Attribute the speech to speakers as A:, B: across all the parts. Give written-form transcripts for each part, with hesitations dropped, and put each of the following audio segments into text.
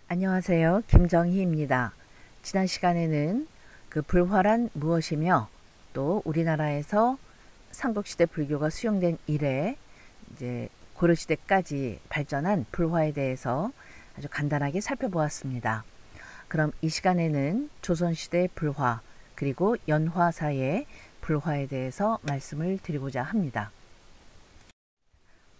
A: 안녕하세요. 김정희입니다. 지난 시간에는 그 불화란 무엇이며 또 우리나라에서 삼국시대 불교가 수용된 이래 이제 고려시대까지 발전한 불화에 대해서 아주 간단하게 살펴보았습니다. 그럼 이 시간에는 조선시대 불화 그리고 연화사의 불화에 대해서 말씀을 드리고자 합니다.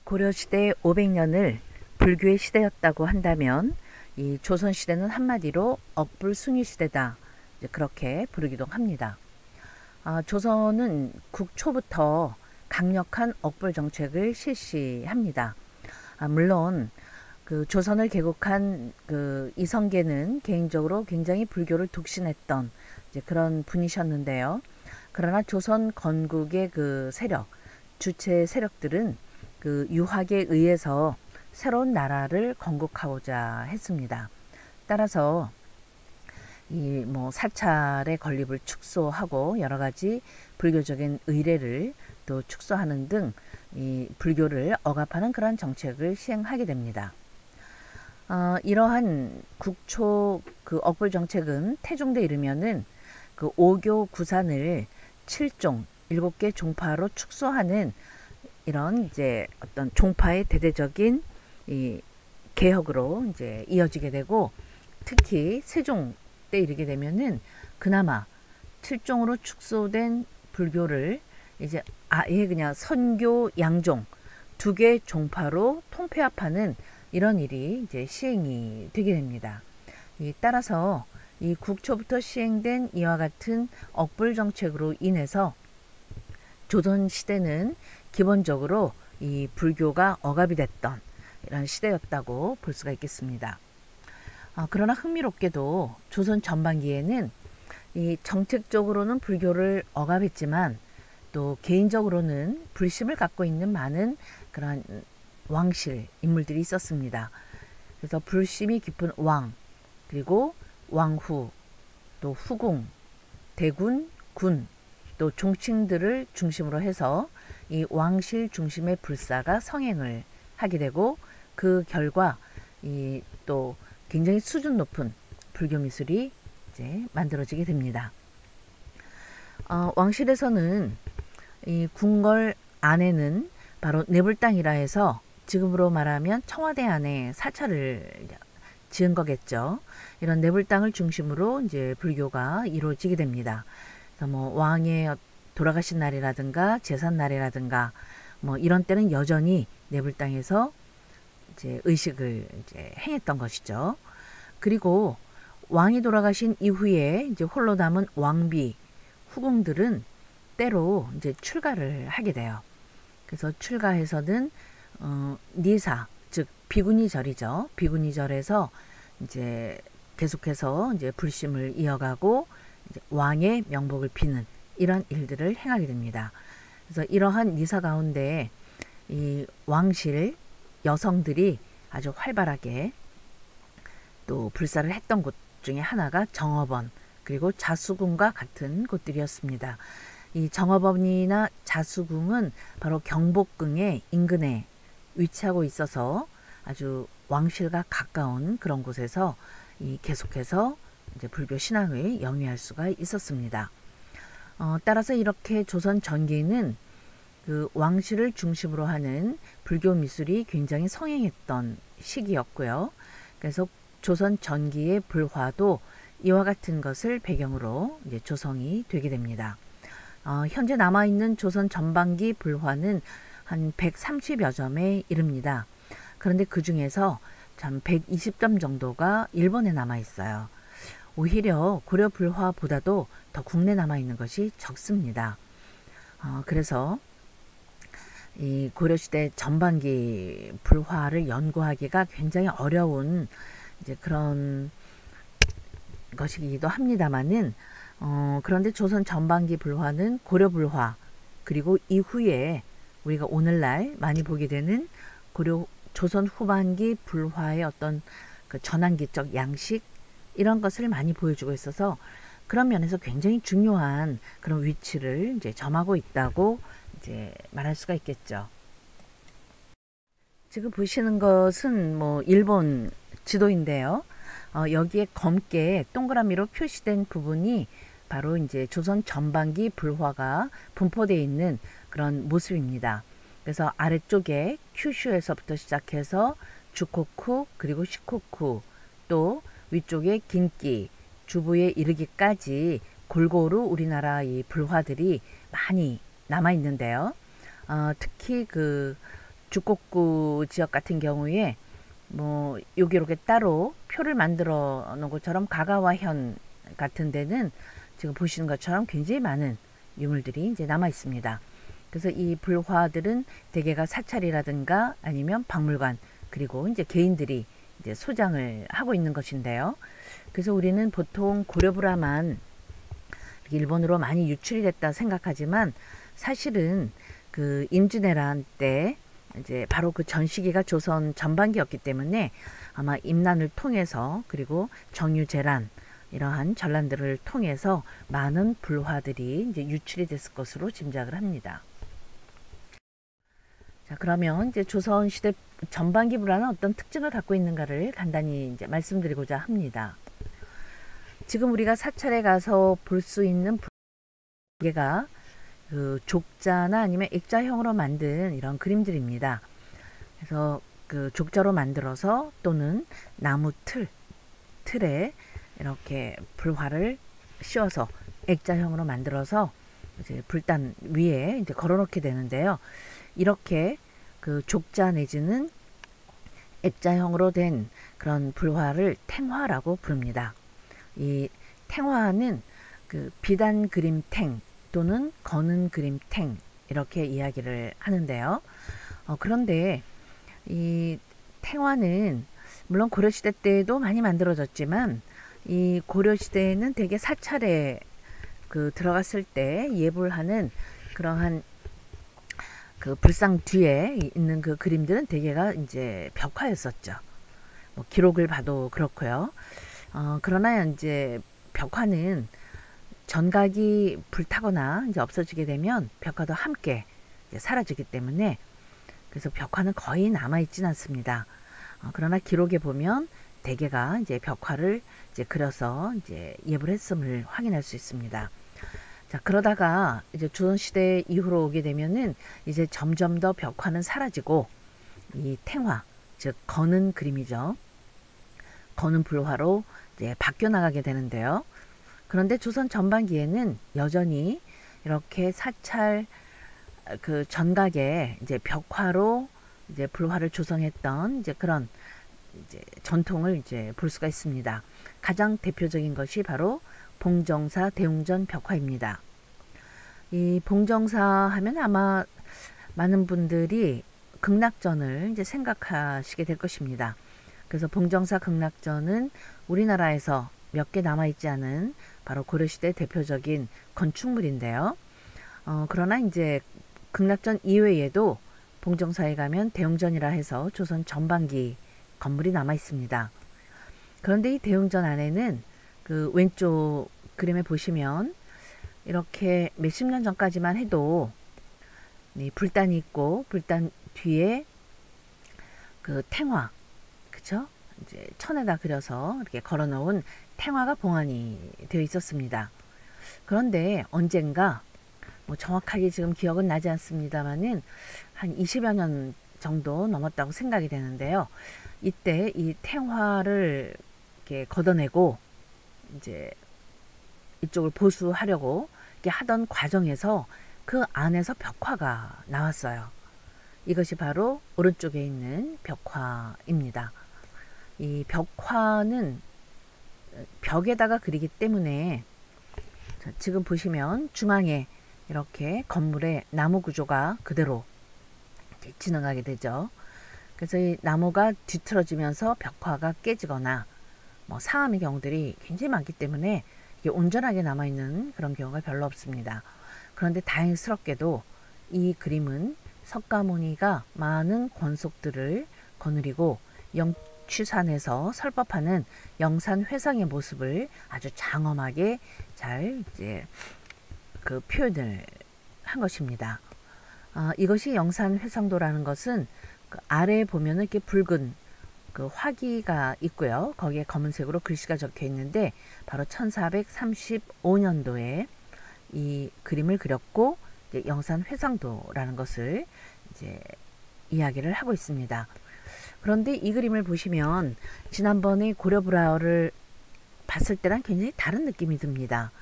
A: 고려시대 500년을 불교의 시대였다고 한다면 이 조선시대는 한마디로 억불숭이시대다, 그렇게 부르기도 합니다. 조선은 국초부터 강력한 억불 정책을 실시합니다. 물론 그 조선을 개국한 그 이성계는 개인적으로 굉장히 불교를 독신했던 그런 분이셨는데요. 그러나 조선 건국의 그 세력, 주체 세력들은 그 유학에 의해서 새로운 나라를 건국하고자 했습니다. 따라서 이 사찰의 건립을 축소하고 여러 가지 불교적인 의례를 또 축소하는 등 이 불교를 억압하는 그런 정책을 시행하게 됩니다. 이러한 국초 그 억불 정책은 태종대 이르면은 그 오교 구산을 7종 7개 종파로 축소하는 이런 이제 어떤 종파의 대대적인 이 개혁으로 이제 이어지게 되고, 특히 세종 때 이르게 되면은 그나마 7종으로 축소된 불교를 이제 아예 그냥 선교 양종 2개 종파로 통폐합하는 이런 일이 이제 시행이 되게 됩니다. 따라서 이 국초부터 시행된 이와 같은 억불 정책으로 인해서 조선 시대는 기본적으로 이 불교가 억압이 됐던 이런 시대였다고 볼 수가 있겠습니다. 그러나 흥미롭게도 조선 전반기에는 이 정책적으로는 불교를 억압했지만 또 개인적으로는 불심을 갖고 있는 많은 그런 왕실 인물들이 있었습니다. 그래서 불심이 깊은 왕, 그리고 왕후, 또 후궁, 대군, 군, 또 종친들을 중심으로 해서 이 왕실 중심의 불사가 성행을 하게 되고, 그 결과 이 또 굉장히 수준 높은 불교 미술이 이제 만들어지게 됩니다. 왕실에서는 이 궁궐 안에는 바로 내불당이라 해서 지금으로 말하면 청와대 안에 사찰을 지은 거겠죠. 이런 내불당을 중심으로 이제 불교가 이루어지게 됩니다. 그래서 왕의 돌아가신 날이라든가 제산 날이라든가 이런 때는 여전히 내불당에서 이제 의식을 이제 행했던 것이죠. 그리고 왕이 돌아가신 이후에 이제 홀로 남은 왕비, 후궁들은 때로 이제 출가를 하게 돼요. 그래서 출가해서는 니사, 즉 비구니절이죠. 비구니절에서 이제 계속해서 이제 불심을 이어가고 이제 왕의 명복을 비는 이런 일들을 행하게 됩니다. 그래서 이러한 니사 가운데 이 왕실 여성들이 아주 활발하게 또 불사를 했던 곳 중에 하나가 정업원, 그리고 자수궁과 같은 곳들이었습니다. 이 정업원이나 자수궁은 바로 경복궁의 인근에 위치하고 있어서 아주 왕실과 가까운 그런 곳에서 계속해서 이제 불교 신앙을 영위할 수가 있었습니다. 따라서 이렇게 조선 전기는 그 왕실을 중심으로 하는 불교 미술이 굉장히 성행했던 시기였고요. 그래서 조선 전기의 불화도 이와 같은 것을 배경으로 이제 조성이 되게 됩니다. 현재 남아있는 조선 전반기 불화는 한 130여 점에 이릅니다. 그런데 그 중에서 참 120점 정도가 일본에 남아있어요. 오히려 고려 불화보다도 더 국내 남아있는 것이 적습니다. 그래서 이 고려시대 전반기 불화를 연구하기가 굉장히 어려운 이제 그런 것이기도 합니다만은, 그런데 조선 전반기 불화는 고려 불화, 그리고 이후에 우리가 오늘날 많이 보게 되는 고려 조선 후반기 불화의 어떤 그 전환기적 양식, 이런 것을 많이 보여주고 있어서 그런 면에서 굉장히 중요한 그런 위치를 이제 점하고 있다고 이제 말할 수가 있겠죠. 지금 보시는 것은 일본 지도인데요. 여기에 검게 동그라미로 표시된 부분이 바로 이제 조선 전반기 불화가 분포되어 있는 그런 모습입니다. 그래서 아래쪽에 큐슈에서부터 시작해서 주코쿠 그리고 시코쿠, 또 위쪽에 긴기, 주부에 이르기까지 골고루 우리나라 이 불화들이 많이 남아 있는데요. 특히 그 주코쿠 지역 같은 경우에 뭐 요렇게 따로 표를 만들어 놓은 것처럼 가가와현 같은 데는 지금 보시는 것처럼 굉장히 많은 유물들이 이제 남아 있습니다. 그래서 이 불화들은 대개가 사찰이라든가 아니면 박물관, 그리고 이제 개인들이 이제 소장을 하고 있는 것인데요. 그래서 우리는 보통 고려불화만 일본으로 많이 유출이 됐다 생각하지만, 사실은 그 임진왜란 때 이제 바로 그 전시기가 조선 전반기였기 때문에 아마 임난을 통해서, 그리고 정유재란 이러한 전란들을 통해서 많은 불화들이 이제 유출이 됐을 것으로 짐작을 합니다. 자, 그러면 이제 조선시대 전반기 불화는 어떤 특징을 갖고 있는가를 간단히 이제 말씀드리고자 합니다. 지금 우리가 사찰에 가서 볼 수 있는 불화가 그 족자나 아니면 액자형으로 만든 이런 그림들입니다. 그래서 그 족자로 만들어서 또는 나무 틀에 이렇게 불화를 씌워서 액자형으로 만들어서 이제 불단 위에 이제 걸어놓게 되는데요. 이렇게 그 족자 내지는 액자형으로 된 그런 불화를 탱화라고 부릅니다. 이 탱화는 그 비단 그림 탱 또는 거는 그림 탱, 이렇게 이야기를 하는데요. 그런데 이 탱화는 물론 고려시대 때도 많이 만들어졌지만, 이 고려시대에는 대개 사찰에 그 들어갔을 때 예불하는 그러한 그 불상 뒤에 있는 그 그림들은 대개가 이제 벽화였었죠. 뭐 기록을 봐도 그렇고요. 그러나 이제 벽화는 전각이 불타거나 이제 없어지게 되면 벽화도 함께 이제 사라지기 때문에, 그래서 벽화는 거의 남아있진 않습니다. 그러나 기록에 보면 대개가 이제 벽화를 이제 그려서 이제 예불했음을 확인할 수 있습니다. 자, 그러다가 이제 조선시대 이후로 오게 되면은 이제 점점 더 벽화는 사라지고 이 탱화, 즉 거는 그림이죠. 거는 불화로 이제 바뀌어 나가게 되는데요. 그런데 조선 전반기에는 여전히 이렇게 사찰 그 전각에 이제 벽화로 이제 불화를 조성했던 이제 그런 이제 전통을 이제 볼 수가 있습니다. 가장 대표적인 것이 바로 봉정사 대웅전 벽화입니다. 이 봉정사 하면 아마 많은 분들이 극락전을 이제 생각하시게 될 것입니다. 그래서 봉정사 극락전은 우리나라에서 몇 개 남아있지 않은 바로 고려시대 대표적인 건축물인데요. 그러나 이제 극락전 이외에도 봉정사에 가면 대웅전이라 해서 조선 전반기 건물이 남아 있습니다. 그런데 이 대웅전 안에는 그 왼쪽 그림에 보시면 이렇게 몇십 년 전까지만 해도 불단이 있고, 불단 뒤에 그 탱화, 그쵸? 이제 천에다 그려서 이렇게 걸어 놓은 탱화가 봉안이 되어 있었습니다. 그런데 언젠가 뭐 정확하게 지금 기억은 나지 않습니다만은 한 20여 년 정도 넘었다고 생각이 되는데요. 이때 이 탱화를 이렇게 걷어내고 이제 이쪽을 보수하려고 이렇게 하던 과정에서 그 안에서 벽화가 나왔어요. 이것이 바로 오른쪽에 있는 벽화입니다. 이 벽화는 벽에다가 그리기 때문에, 자, 지금 보시면 중앙에 이렇게 건물의 나무 구조가 그대로 진행하게 되죠. 그래서 이 나무가 뒤틀어지면서 벽화가 깨지거나 뭐 상하는 경우들이 굉장히 많기 때문에 이게 온전하게 남아있는 그런 경우가 별로 없습니다. 그런데 다행스럽게도 이 그림은 석가모니가 많은 권속들을 거느리고 영취산에서 설법하는 영산회상의 모습을 아주 장엄하게 잘 이제 그 표현을 한 것입니다. 이것이 영산회상도라는 것은 그 아래에 보면은 이렇게 붉은 그 화기가 있고요. 거기에 검은색으로 글씨가 적혀 있는데 바로 1435년도에 이 그림을 그렸고 이제 영산 회상도라는 것을 이제 이야기를 하고 있습니다. 그런데 이 그림을 보시면 지난번에 고려불화를 봤을 때랑 굉장히 다른 느낌이 듭니다.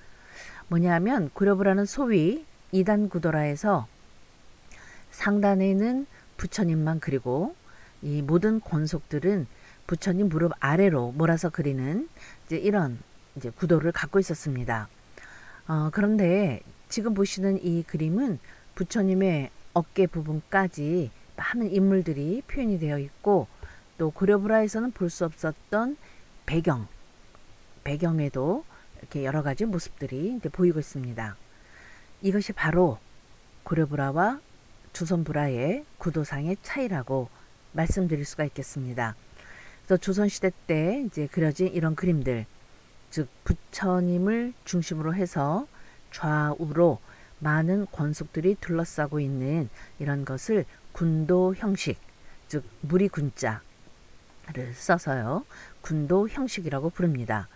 A: 뭐냐면 고려불화는 소위 2단 구도라해서 상단에는 부처님만 그리고 이 모든 권속들은 부처님 무릎 아래로 몰아서 그리는 이제 이런 이제 구도를 갖고 있었습니다. 그런데 지금 보시는 이 그림은 부처님의 어깨 부분까지 많은 인물들이 표현이 되어 있고 또 고려불화에서는 볼 수 없었던 배경에도 이렇게 여러 가지 모습들이 이제 보이고 있습니다. 이것이 바로 고려불화와 조선불화의 구도상의 차이라고 말씀드릴 수가 있겠습니다. 그래서 조선시대 때 이제 그려진 이런 그림들, 즉 부처님을 중심으로 해서 좌우로 많은 권속들이 둘러싸고 있는 이런 것을 군도 형식, 즉 무리 군자를 써서요. 군도 형식이라고 부릅니다.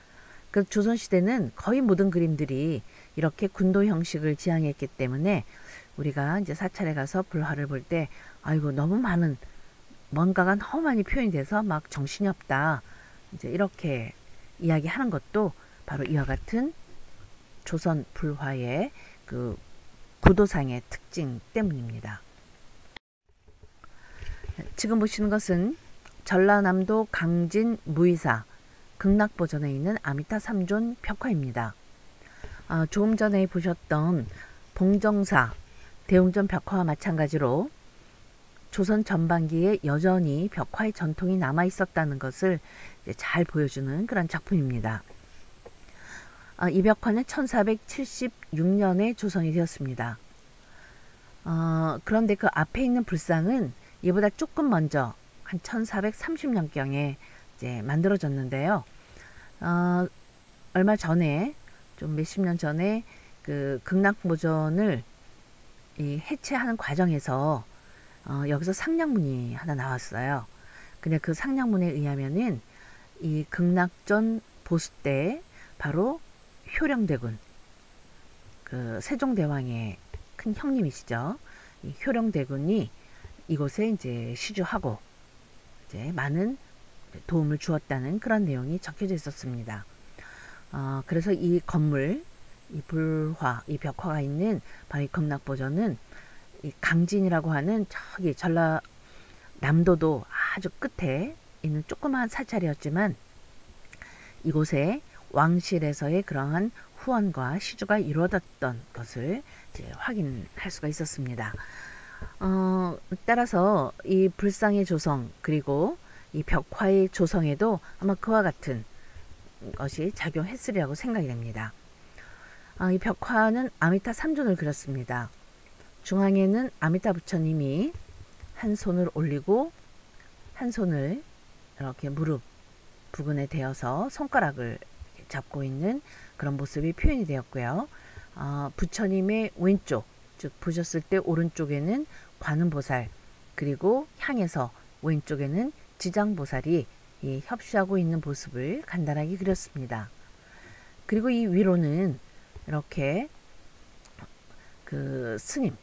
A: 그 조선시대는 거의 모든 그림들이 이렇게 군도 형식을 지향했기 때문에 우리가 이제 사찰에 가서 불화를 볼 때 아이고 너무 많은 뭔가가 너무 많이 표현이 돼서 막 정신이 없다. 이제 이렇게 이야기하는 것도 바로 이와 같은 조선 불화의 그 구도상의 특징 때문입니다. 지금 보시는 것은 전라남도 강진 무의사 극락보전에 있는 아미타 삼존 벽화입니다. 조금 전에 보셨던 봉정사 대웅전 벽화와 마찬가지로 조선 전반기에 여전히 벽화의 전통이 남아 있었다는 것을 잘 보여주는 그런 작품입니다. 이 벽화는 1476년에 조성이 되었습니다. 그런데 그 앞에 있는 불상은 이보다 조금 먼저 한 1430년경에 이제 만들어졌는데요. 얼마 전에 좀 몇십 년 전에 그 극락보전을 해체하는 과정에서 여기서 상량문이 하나 나왔어요. 근데 그 상량문에 의하면은 이 극락전 보수 때 바로 효령대군, 그 세종대왕의 큰 형님이시죠. 이 효령대군이 이곳에 이제 시주하고 이제 많은 도움을 주었다는 그런 내용이 적혀져 있었습니다. 그래서 이 건물, 이 불화, 이 벽화가 있는 바로 이 극락보전은 이 강진이라고 하는 저기 전라남도도 아주 끝에 있는 조그마한 사찰이었지만 이곳에 왕실에서의 그러한 후원과 시주가 이루어졌던 것을 이제 확인할 수가 있었습니다. 따라서 이 불상의 조성 그리고 이 벽화의 조성에도 아마 그와 같은 것이 작용했으리라고 생각이 됩니다. 이 벽화는 아미타 삼존을 그렸습니다. 중앙에는 아미타 부처님이 한 손을 올리고 한 손을 이렇게 무릎 부근에 대어서 손가락을 잡고 있는 그런 모습이 표현이 되었고요. 부처님의 왼쪽, 즉 보셨을 때 오른쪽에는 관음보살, 그리고 향해서 왼쪽에는 지장보살이 협시하고 있는 모습을 간단하게 그렸습니다. 그리고 이 위로는 이렇게 그 스님,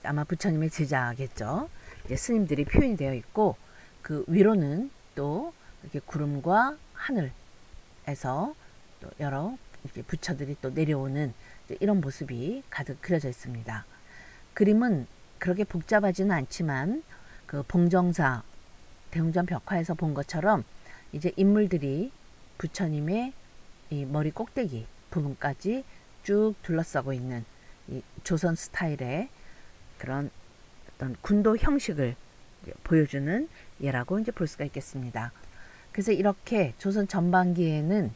A: 아마 부처님의 제자겠죠. 이제 스님들이 표현이 되어 있고 그 위로는 또 이렇게 구름과 하늘에서 또 여러 이렇게 부처들이 또 내려오는 이런 모습이 가득 그려져 있습니다. 그림은 그렇게 복잡하지는 않지만 그 봉정사 대웅전 벽화에서 본 것처럼 이제 인물들이 부처님의 이 머리 꼭대기 부분까지 쭉 둘러싸고 있는 이 조선 스타일의 그런 어떤 군도 형식을 보여주는 예라고 이제 볼 수가 있겠습니다. 그래서 이렇게 조선 전반기에는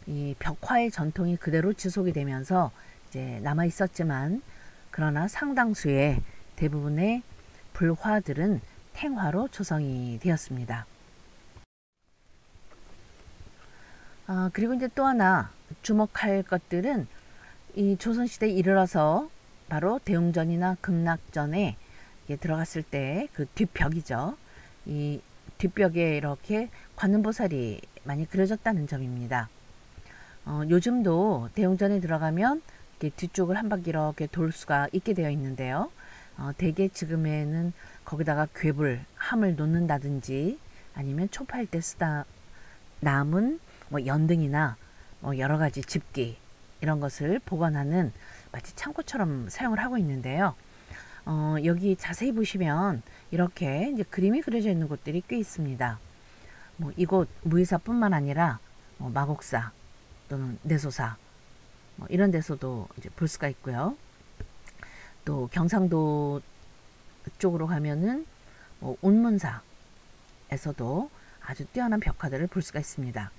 A: 이 벽화의 전통이 그대로 지속이 되면서 이제 남아 있었지만 그러나 상당수의 대부분의 불화들은 탱화로 조성이 되었습니다. 그리고 이제 또 하나 주목할 것들은 이 조선시대에 이르러서 바로 대웅전이나 극락전에 들어갔을 때 그 뒷벽이죠. 이 뒷벽에 이렇게 관음보살이 많이 그려졌다는 점입니다. 요즘도 대웅전에 들어가면 이렇게 뒤쪽을 한 바퀴 이렇게 돌 수가 있게 되어 있는데요. 대개 지금에는 거기다가 궤불, 함을 놓는다든지 아니면 초파할 때 쓰다 남은 뭐 연등이나 뭐 여러 가지 집기 이런 것을 보관하는 마치 창고처럼 사용을 하고 있는데요. 여기 자세히 보시면 이렇게 이제 그림이 그려져 있는 곳들이 꽤 있습니다. 뭐 이곳 무의사뿐만 아니라 마곡사 또는 내소사 뭐 이런 데서도 이제 볼 수가 있고요. 또 경상도 쪽으로 가면은 운문사에서도 아주 뛰어난 벽화들을 볼 수가 있습니다.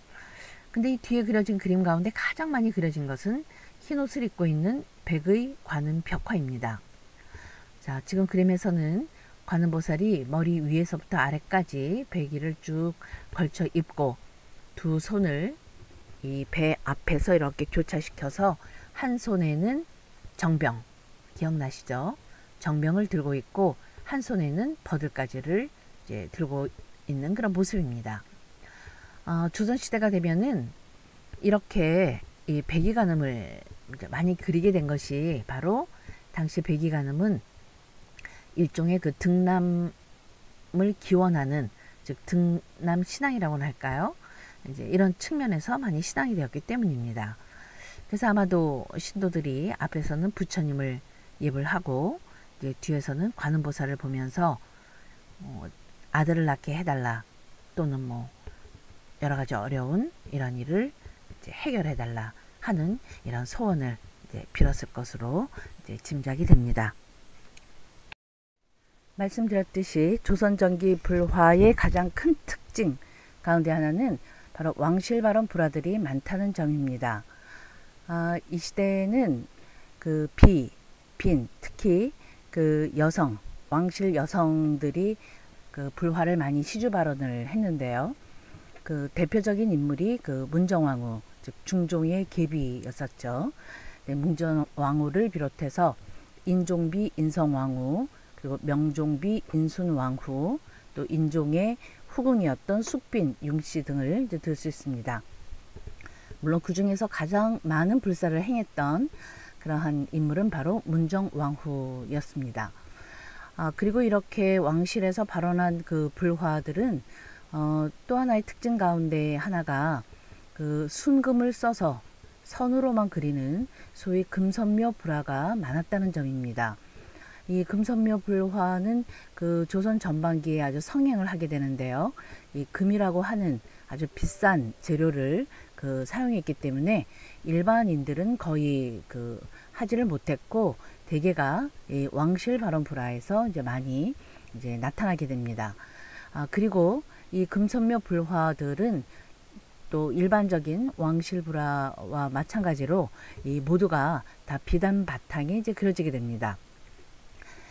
A: 근데 이 뒤에 그려진 그림 가운데 가장 많이 그려진 것은 흰 옷을 입고 있는 백의 관음 벽화입니다. 자, 지금 그림에서는 관음보살이 머리 위에서부터 아래까지 백의를 쭉 걸쳐 입고 두 손을 이 배 앞에서 이렇게 교차시켜서 한 손에는 정병, 기억나시죠? 정병을 들고 있고 한 손에는 버들가지를 이제 들고 있는 그런 모습입니다. 조선시대가 되면은 이렇게 이 백의관음을 많이 그리게 된 것이 바로 당시 백의관음은 일종의 그 등남을 기원하는, 즉 등남 신앙이라고는 할까요? 이제 이런 측면에서 많이 신앙이 되었기 때문입니다. 그래서 아마도 신도들이 앞에서는 부처님을 예불 하고 이제 뒤에서는 관음보살을 보면서 아들을 낳게 해달라, 또는 뭐 여러 가지 어려운 이런 일을 이제 해결해달라 하는 이런 소원을 이제 빌었을 것으로 이제 짐작이 됩니다. 말씀드렸듯이 조선전기 불화의 가장 큰 특징 가운데 하나는 바로 왕실발원 불화들이 많다는 점입니다. 이 시대에는 그 빈, 특히 그 여성, 왕실 여성들이 그 불화를 많이 시주 발언을 했는데요. 그 대표적인 인물이 그 문정왕후, 즉 중종의 계비였었죠. 네, 문정왕후를 비롯해서 인종비 인성왕후, 그리고 명종비 인순왕후, 또 인종의 후궁이었던 숙빈 융씨 등을 이제 들 수 있습니다. 물론 그 중에서 가장 많은 불사를 행했던 그러한 인물은 바로 문정왕후였습니다. 그리고 이렇게 왕실에서 발언한 그 불화들은 또 하나의 특징 가운데 하나가 그 순금을 써서 선으로만 그리는 소위 금선묘 불화가 많았다는 점입니다. 이 금선묘 불화는 그 조선 전반기에 아주 성행을 하게 되는데요. 이 금이라고 하는 아주 비싼 재료를 그 사용했기 때문에 일반인들은 거의 그 하지를 못했고, 대개가 이 왕실 발원 불화에서 이제 많이 이제 나타나게 됩니다. 그리고 이 금선묘 불화들은 또 일반적인 왕실 불화와 마찬가지로 이 모두가 다 비단 바탕에 이제 그려지게 됩니다.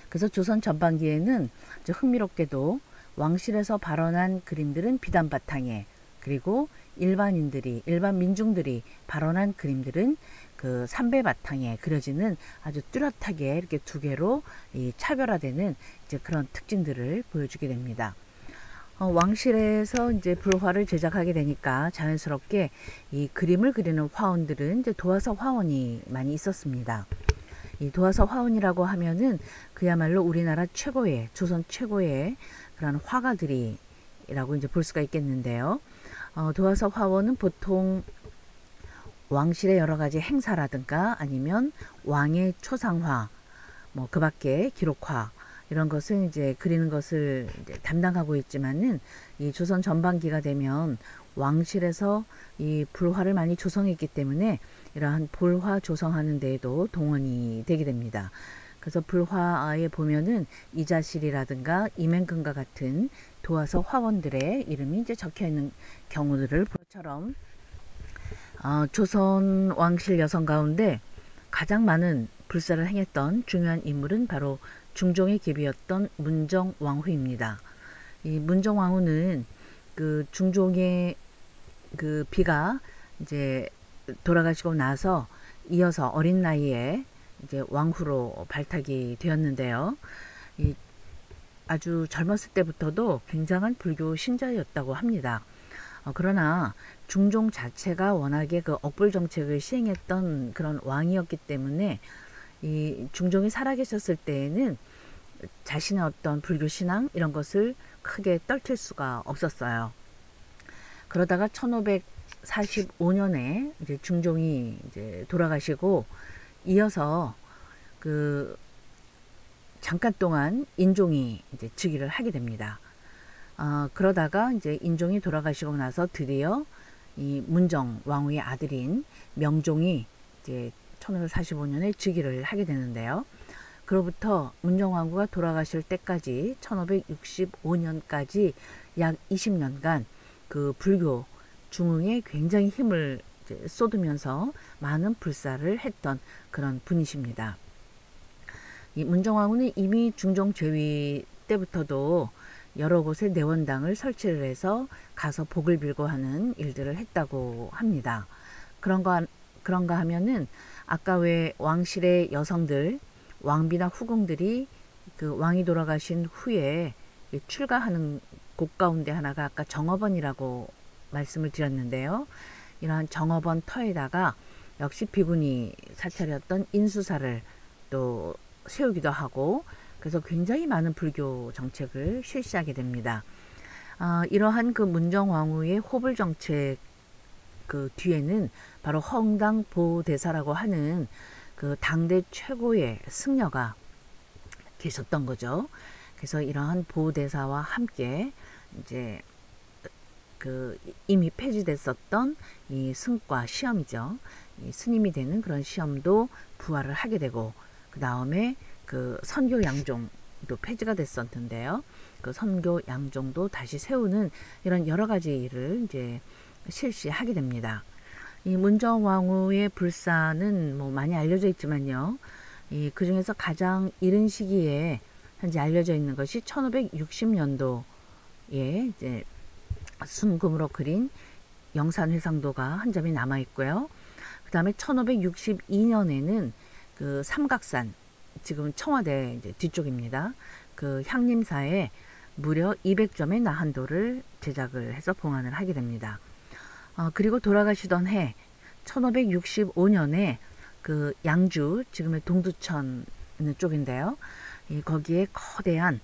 A: 그래서 조선 전반기에는 흥미롭게도 왕실에서 발언한 그림들은 비단 바탕에, 그리고 일반 민중들이 발언한 그림들은 그 삼배 바탕에 그려지는 아주 뚜렷하게 이렇게 두 개로 이 차별화되는 이제 그런 특징들을 보여주게 됩니다. 왕실에서 이제 불화를 제작하게 되니까 자연스럽게 이 그림을 그리는 화원들은 이제 도화서 화원이 많이 있었습니다. 이 도화서 화원이라고 하면은 그야말로 우리나라 최고의, 조선 최고의 그런 화가들이라고 이제 볼 수가 있겠는데요. 도화서 화원은 보통 왕실의 여러 가지 행사라든가 아니면 왕의 초상화, 뭐 그 밖에 기록화, 이런 것을 이제 그리는 것을 이제 담당하고 있지만은, 이 조선 전반기가 되면 왕실에서 이 불화를 많이 조성했기 때문에 이러한 불화 조성하는 데에도 동원이 되게 됩니다. 그래서 불화에 보면은 이자실이라든가 임행근과 같은 도화서 화원들의 이름이 이제 적혀 있는 경우들을 보처럼 조선 왕실 여성 가운데 가장 많은 불사를 행했던 중요한 인물은 바로 중종의 계비였던 문정왕후입니다. 이 문정왕후는 그 중종의 그 비가 이제 돌아가시고 나서 이어서 어린 나이에 이제 왕후로 발탁이 되었는데요. 아주 젊었을 때부터도 굉장한 불교 신자였다고 합니다. 그러나 중종 자체가 워낙에 그 억불 정책을 시행했던 그런 왕이었기 때문에 이 중종이 살아계셨을 때에는 자신의 어떤 불교 신앙 이런 것을 크게 떨칠 수가 없었어요. 그러다가 1545년에 이제 중종이 이제 돌아가시고 이어서 그 잠깐 동안 인종이 이제 즉위를 하게 됩니다. 그러다가 이제 인종이 돌아가시고 나서 드디어 이 문정 왕후의 아들인 명종이 이제 1545년에 즉위를 하게 되는데요. 그로부터 문정 왕후가 돌아가실 때까지 1565년까지 약 20년간 그 불교 중흥에 굉장히 힘을 이제 쏟으면서 많은 불사를 했던 그런 분이십니다. 이 문정 왕후는 이미 중종 제위 때부터도 여러 곳에 내원당을 설치를 해서 가서 복을 빌고 하는 일들을 했다고 합니다. 그런가 하면은 아까 왜 왕실의 여성들, 왕비나 후궁들이 그 왕이 돌아가신 후에 출가하는 곳 가운데 하나가 아까 정업원이라고 말씀을 드렸는데요. 이러한 정업원 터에다가 역시 비구니 사찰이었던 인수사를 또 세우기도 하고, 그래서 굉장히 많은 불교 정책을 실시하게 됩니다. 이러한 그 문정 왕후의 호불 정책 그 뒤에는 바로 허응당 보대사라고 하는 그 당대 최고의 승려가 계셨던 거죠. 그래서 이러한 보대사와 함께 이제 그 이미 폐지됐었던 이 승과 시험이죠. 이 스님이 되는 그런 시험도 부활을 하게 되고, 그 다음에 그 선교 양종도 폐지가 됐었는데요. 그 선교 양종도 다시 세우는 이런 여러 가지 일을 이제 실시하게 됩니다. 이 문정 왕후의 불사는 뭐 많이 알려져 있지만요. 그 중에서 가장 이른 시기에 현재 알려져 있는 것이 1560년도에 이제 순금으로 그린 영산회상도가 한 점이 남아 있고요. 그 다음에 1562년에는 그 삼각산, 지금 청와대 이제 뒤쪽입니다. 그 향림사에 무려 200점의 나한도를 제작을 해서 봉안을 하게 됩니다. 그리고 돌아가시던 해 1565년에 그 양주, 지금의 동두천 있는 쪽인데요. 거기에 거대한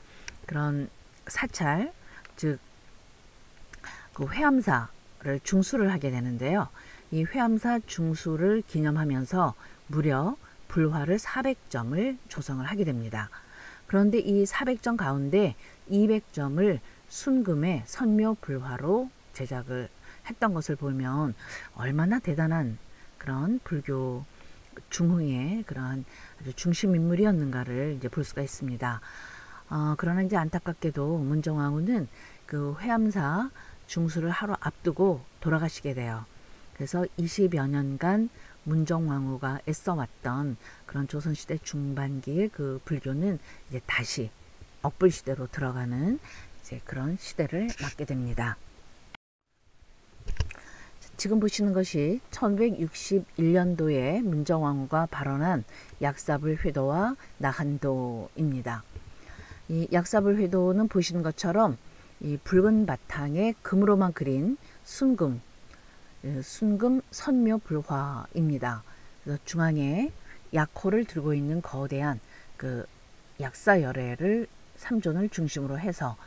A: 그런 사찰, 즉 그 회암사를 중수를 하게 되는데요. 이 회암사 중수를 기념하면서 무려 불화를 400점을 조성을 하게 됩니다. 그런데 이 400점 가운데 200점을 순금의 선묘 불화로 제작을 했던 것을 보면 얼마나 대단한 그런 불교 중흥의 그러한 아주 중심 인물이었는가를 이제 볼 수가 있습니다. 그러나 이제 안타깝게도 문정왕후는 그 회암사 중수를 하루 앞두고 돌아가시게 돼요. 그래서 20여 년간 문정왕후가 애써왔던 그런 조선시대 중반기의 그 불교는 이제 다시 억불시대로 들어가는 이제 그런 시대를 맞게 됩니다. 지금 보시는 것이 1561년도에 문정왕후가 발언한 약사불 회도와 나한도입니다. 이 약사불 회도는 보시는 것처럼 이 붉은 바탕에 금으로만 그린 순금 선묘 불화입니다. 그래서 중앙에 약호를 들고 있는 거대한 그 약사 열애를 3존을 중심으로 해서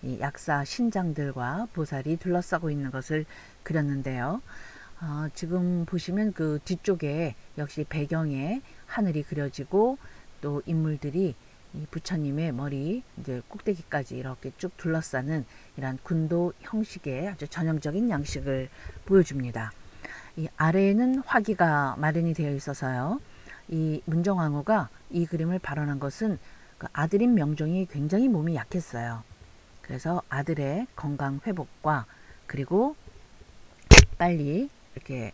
A: 이 약사 신장들과 보살이 둘러싸고 있는 것을 그렸는데요. 지금 보시면 그 뒤쪽에 역시 배경에 하늘이 그려지고 또 인물들이 이 부처님의 머리 이제 꼭대기까지 이렇게 쭉 둘러싸는 이런 군도 형식의 아주 전형적인 양식을 보여줍니다. 이 아래에는 화기가 마련이 되어 있어서요. 이 문정왕후가 이 그림을 발언한 것은 그 아들인 명종이 굉장히 몸이 약했어요. 그래서 아들의 건강 회복과 그리고 빨리 이렇게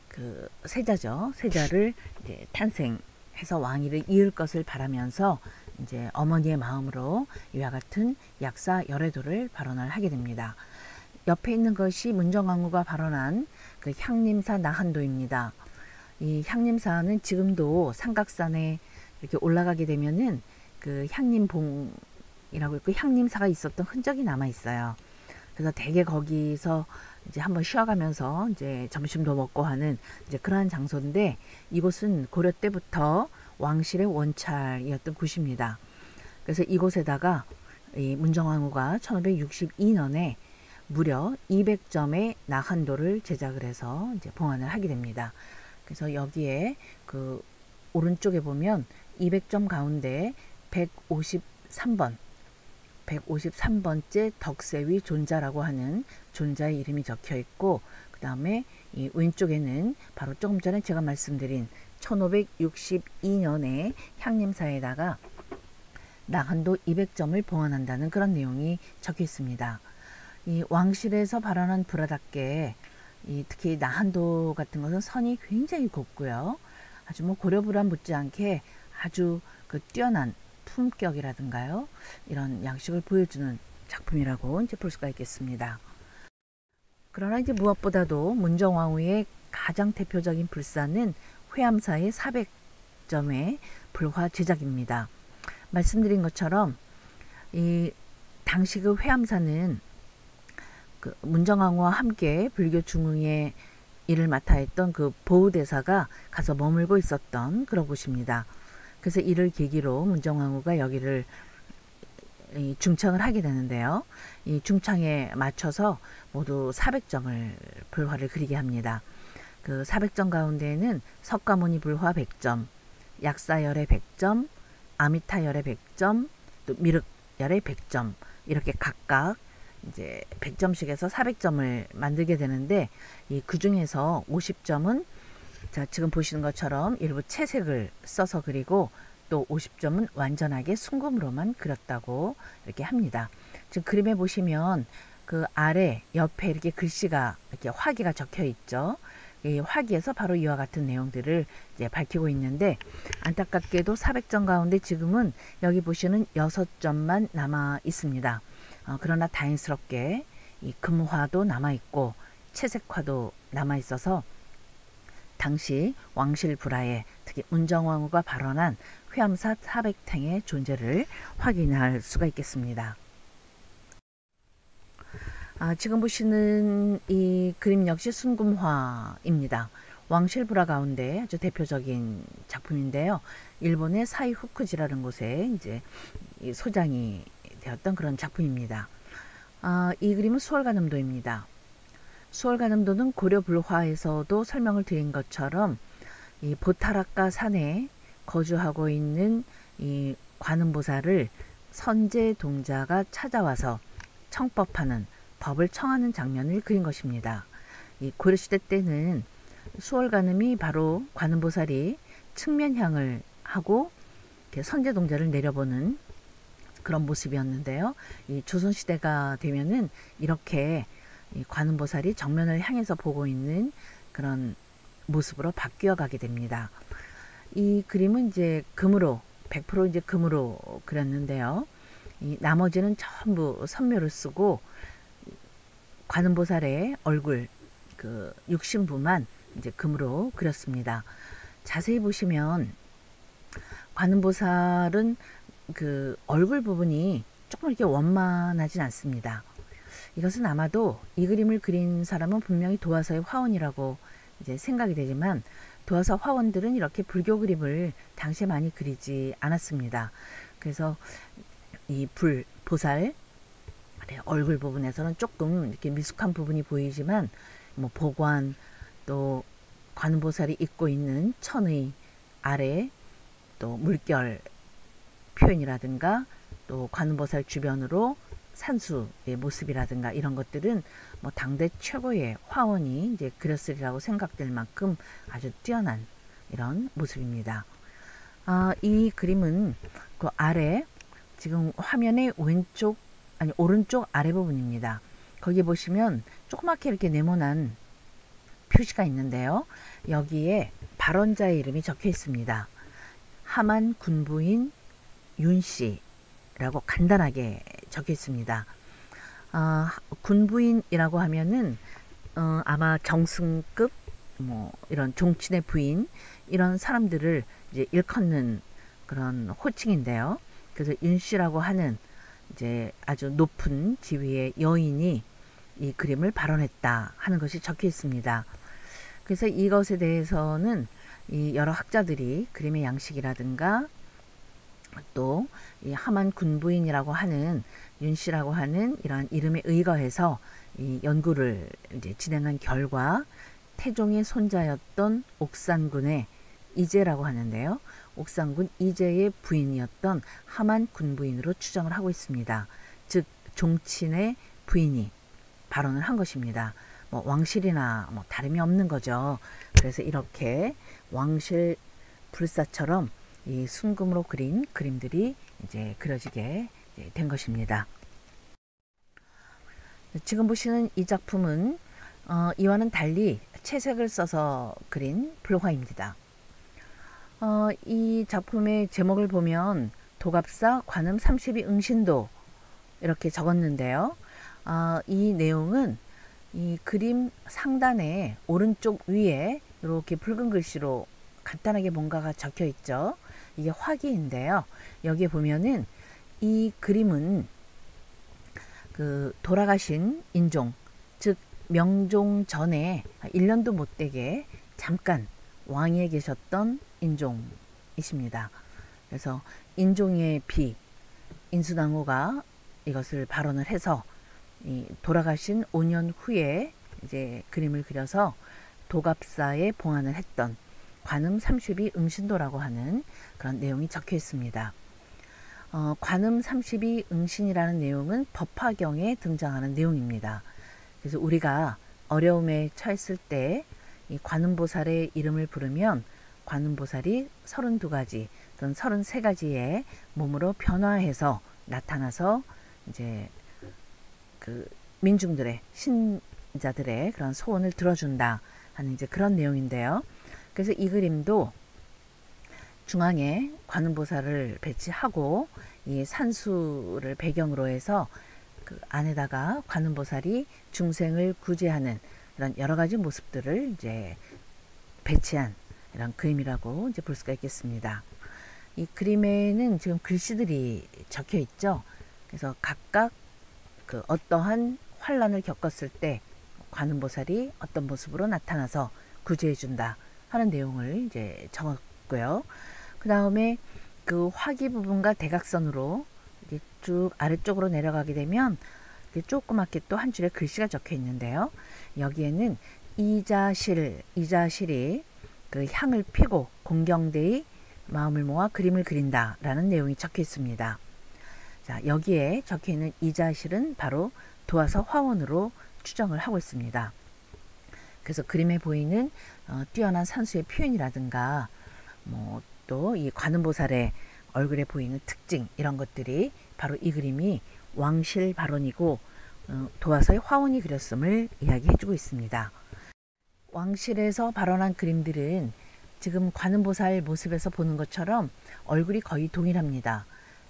A: 그 세자죠. 세자를 이제 탄생해서 왕위를 이을 것을 바라면서 이제 어머니의 마음으로 이와 같은 약사 열애도를 발언을 하게 됩니다. 옆에 있는 것이 문정왕후가 발언한 그 향림사 나한도입니다. 이 향림사는 지금도 삼각산에 이렇게 올라가게 되면은 그 향림봉 향림사이라고 있고 향림사가 있었던 흔적이 남아 있어요. 그래서 대개 거기서 이제 한번 쉬어가면서 이제 점심도 먹고 하는 이제 그러한 장소인데, 이곳은 고려 때부터 왕실의 원찰이었던 곳입니다. 그래서 이곳에다가 이 문정왕후가 1562년에 무려 200점의 나한도를 제작을 해서 이제 봉안을 하게 됩니다. 그래서 여기에 그 오른쪽에 보면 200점 가운데 153번째 덕세위 존자라고 하는 존자의 이름이 적혀 있고, 그 다음에 이 왼쪽에는 바로 조금 전에 제가 말씀드린 1562년에 향림사에다가 나한도 200점을 봉헌한다는 그런 내용이 적혀 있습니다. 이 왕실에서 발언한 불화답게 특히 나한도 같은 것은 선이 굉장히 곱고요. 아주 뭐 고려불화 못지않게 아주 그 뛰어난 품격이라든가요, 이런 양식을 보여주는 작품이라고 이제 볼 수가 있겠습니다. 그러나 이제 무엇보다도 문정왕후의 가장 대표적인 불사는 회암사의 400점의 불화 제작입니다. 말씀드린 것처럼 이 당시 그 회암사는 그 문정왕후와 함께 불교 중흥의 일을 맡아 했던 그 보우대사가 가서 머물고 있었던 그런 곳입니다. 그래서 이를 계기로 문정왕후가 여기를 중창을 하게 되는데요. 이 중창에 맞춰서 모두 400점을 불화를 그리게 합니다. 그 400점 가운데에는 석가모니 불화 100점, 약사열의 100점, 아미타열의 100점, 또 미륵열의 100점, 이렇게 각각 이제 100점씩에서 400점을 만들게 되는데, 그 중에서 50점은 자 지금 보시는 것처럼 일부 채색을 써서 그리고, 또 50점은 완전하게 순금으로만 그렸다고 이렇게 합니다. 지금 그림에 보시면 그 아래 옆에 이렇게 글씨가 이렇게 화기가 적혀 있죠. 이 화기에서 바로 이와 같은 내용들을 이제 밝히고 있는데, 안타깝게도 400점 가운데 지금은 여기 보시는 6점만 남아 있습니다. 그러나 다행스럽게 이 금화도 남아 있고 채색화도 남아 있어서 당시 왕실 불화에 특히 문정왕후가 발언한 회암사 400탱의 존재를 확인할 수가 있겠습니다. 지금 보시는 이 그림 역시 순금화입니다. 왕실 불화 가운데 아주 대표적인 작품인데요. 일본의 사이후쿠지라는 곳에 이제 소장이 되었던 그런 작품입니다. 이 그림은 수월가늠도입니다. 수월가늠도는 고려 불화에서도 설명을 드린 것처럼 이 보타라카 산에 거주하고 있는 이 관음보살을 선제동자가 찾아와서 청법하는, 법을 청하는 장면을 그린 것입니다. 이 고려시대 때는 수월가늠이 바로 관음보살이 측면향을 하고 선제동자를 내려보는 그런 모습이었는데요. 이 조선시대가 되면은 이렇게 이 관음보살이 정면을 향해서 보고 있는 그런 모습으로 바뀌어 가게 됩니다. 이 그림은 이제 금으로 100% 이제 금으로 그렸는데요. 이 나머지는 전부 선묘를 쓰고 관음보살의 얼굴 그 육신부만 이제 금으로 그렸습니다. 자세히 보시면 관음보살은 그 얼굴 부분이 조금 이렇게 원만하진 않습니다. 이것은 아마도 이 그림을 그린 사람은 분명히 도화서의 화원이라고 이제 생각이 되지만, 도화서 화원들은 이렇게 불교 그림을 당시에 많이 그리지 않았습니다. 그래서 이 보살 얼굴 부분에서는 조금 이렇게 미숙한 부분이 보이지만, 뭐 보관, 또 관음보살이 입고 있는 천의 아래 또 물결 표현이라든가, 또 관음보살 주변으로 산수의 모습이라든가, 이런 것들은 뭐 당대 최고의 화원이 이제 그렸으리라고 생각될 만큼 아주 뛰어난 이런 모습입니다. 이 그림은 그 아래 지금 화면의 오른쪽 아래 부분입니다. 거기 보시면 조그맣게 이렇게 네모난 표시가 있는데요. 여기에 발원자의 이름이 적혀 있습니다. 하만 군부인 윤씨라고 간단하게 적혀 있습니다. 군부인이라고 하면은 아마 정승급 뭐 이런 종친의 부인, 이런 사람들을 이제 일컫는 그런 호칭인데요. 그래서 윤씨라고 하는 이제 아주 높은 지위의 여인이 이 그림을 발원했다 하는 것이 적혀 있습니다. 그래서 이것에 대해서는 이 여러 학자들이 그림의 양식이라든가 또 이 하만 군부인이라고 하는 윤씨라고 하는 이러한 이름에 의거해서 이 연구를 이제 진행한 결과 태종의 손자였던 옥산군의 이제라고 하는데요. 옥산군 이제의 부인이었던 하만 군부인으로 추정을 하고 있습니다. 즉 종친의 부인이 발언을 한 것입니다. 뭐 왕실이나 뭐 다름이 없는 거죠. 그래서 이렇게 왕실 불사처럼 이 순금으로 그린 그림들이 이제 그려지게 된 것입니다. 지금 보시는 이 작품은 이와는 달리 채색을 써서 그린 불화입니다. 이 작품의 제목을 보면 도갑사 관음 32 응신도 이렇게 적었는데요. 이 내용은 이 그림 상단에 오른쪽 위에 이렇게 붉은 글씨로 간단하게 뭔가가 적혀 있죠. 이게 화기인데요. 여기에 보면은 이 그림은 그 돌아가신 인종, 즉 명종 전에 1년도 못되게 잠깐 왕위에 계셨던 인종이십니다. 그래서 인종의 비, 인수당호가 이것을 발언을 해서 이 돌아가신 5년 후에 이제 그림을 그려서 도갑사에 봉안을 했던 관음 32 응신도라고 하는 그런 내용이 적혀 있습니다. 관음 32 응신이라는 내용은 법화경에 등장하는 내용입니다. 그래서 우리가 어려움에 처했을 때 이 관음보살의 이름을 부르면 관음보살이 32가지 또는 33가지의 몸으로 변화해서 나타나서 이제 그 민중들의 신자들의 그런 소원을 들어준다 하는 이제 그런 내용인데요. 그래서 이 그림도 중앙에 관음보살을 배치하고 이 산수를 배경으로 해서 그 안에다가 관음보살이 중생을 구제하는 이런 여러 가지 모습들을 이제 배치한 이런 그림이라고 이제 볼 수가 있겠습니다. 이 그림에는 지금 글씨들이 적혀 있죠. 그래서 각각 그 어떠한 환란을 겪었을 때 관음보살이 어떤 모습으로 나타나서 구제해 준다 하는 내용을 이제 적었고요. 그 다음에 그 화기 부분과 대각선으로 이제 쭉 아래쪽으로 내려가게 되면 조그맣게 또 한 줄에 글씨가 적혀 있는데요. 여기에는 이자실이 그 향을 피고 공경대의 마음을 모아 그림을 그린다 라는 내용이 적혀 있습니다. 자, 여기에 적혀 있는 이자실은 바로 도화서 화원으로 추정을 하고 있습니다. 그래서 그림에 보이는 뛰어난 산수의 표현이라든가 뭐 또 이 관음보살의 얼굴에 보이는 특징 이런 것들이 바로 이 그림이 왕실 발원이고 도화서의 화원이 그렸음을 이야기해주고 있습니다. 왕실에서 발원한 그림들은 지금 관음보살 모습에서 보는 것처럼 얼굴이 거의 동일합니다.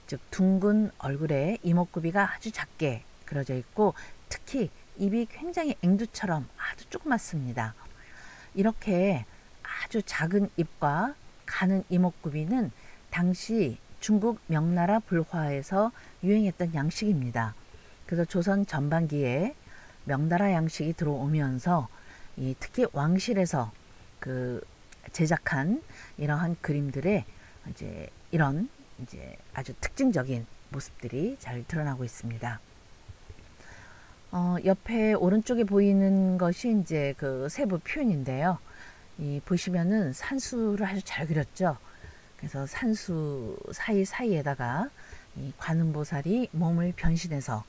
A: 즉 둥근 얼굴에 이목구비가 아주 작게 그려져 있고 특히 입이 굉장히 앵두처럼 아주 조그맣습니다. 이렇게 아주 작은 입과 가는 이목구비는 당시 중국 명나라 불화에서 유행했던 양식입니다. 그래서 조선 전반기에 명나라 양식이 들어오면서 특히 왕실에서 그 제작한 이러한 그림들의 이제 이런 이제 아주 특징적인 모습들이 잘 드러나고 있습니다. 옆에 오른쪽에 보이는 것이 이제 그 세부 표현인데요. 보시면은 산수를 아주 잘 그렸죠. 그래서 산수 사이사이에다가 이 관음보살이 몸을 변신해서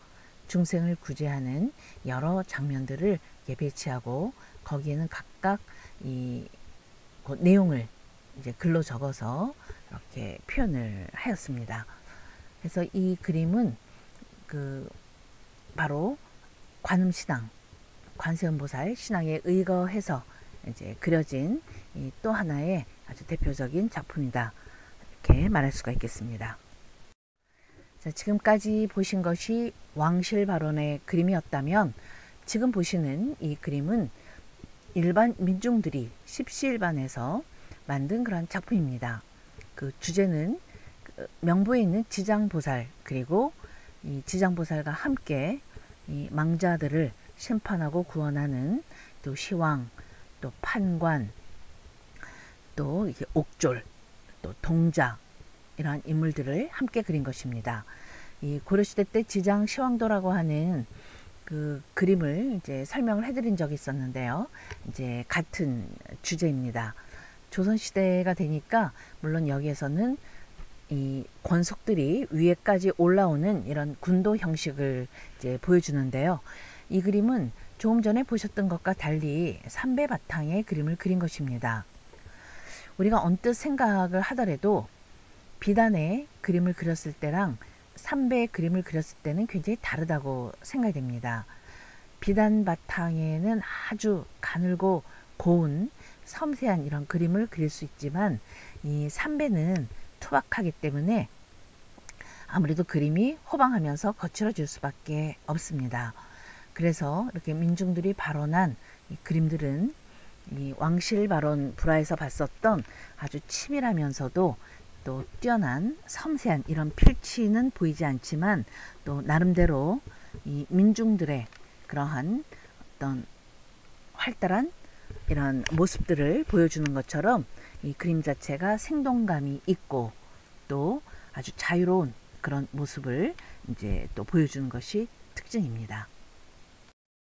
A: 중생을 구제하는 여러 장면들을 배치하고 거기에는 각각 그 내용을 이제 글로 적어서 이렇게 표현을 하였습니다. 그래서 이 그림은 그 바로 관음신앙, 관세음보살 신앙에 의거해서 이제 그려진 또 하나의 아주 대표적인 작품이다. 이렇게 말할 수가 있겠습니다. 자, 지금까지 보신 것이 왕실 발원의 그림이었다면 지금 보시는 이 그림은 일반 민중들이 십시일반에서 만든 그런 작품입니다. 그 주제는 명부에 있는 지장보살 그리고 이 지장보살과 함께 이 망자들을 심판하고 구원하는 또 시왕, 또 판관, 또 이게 옥졸, 또 동자 이러한 인물들을 함께 그린 것입니다. 이 고려시대 때 지장 시황도라고 하는 그 그림을 이제 설명을 해드린 적이 있었는데요. 이제 같은 주제입니다. 조선시대가 되니까 물론 여기에서는 이 권속들이 위에까지 올라오는 이런 군도 형식을 이제 보여주는데요. 이 그림은 조금 전에 보셨던 것과 달리 삼배 바탕의 그림을 그린 것입니다. 우리가 언뜻 생각을 하더라도 비단의 그림을 그렸을 때랑 삼배의 그림을 그렸을 때는 굉장히 다르다고 생각이 됩니다. 비단 바탕에는 아주 가늘고 고운 섬세한 이런 그림을 그릴 수 있지만 이 삼배는 투박하기 때문에 아무래도 그림이 호방하면서 거칠어질 수밖에 없습니다. 그래서 이렇게 민중들이 발언한 이 그림들은 이 왕실발언 불화에서 봤었던 아주 치밀하면서도 또 뛰어난 섬세한 이런 필치는 보이지 않지만 또 나름대로 이 민중들의 그러한 어떤 활달한 이런 모습들을 보여주는 것처럼 이 그림 자체가 생동감이 있고 또 아주 자유로운 그런 모습을 이제 또 보여주는 것이 특징입니다.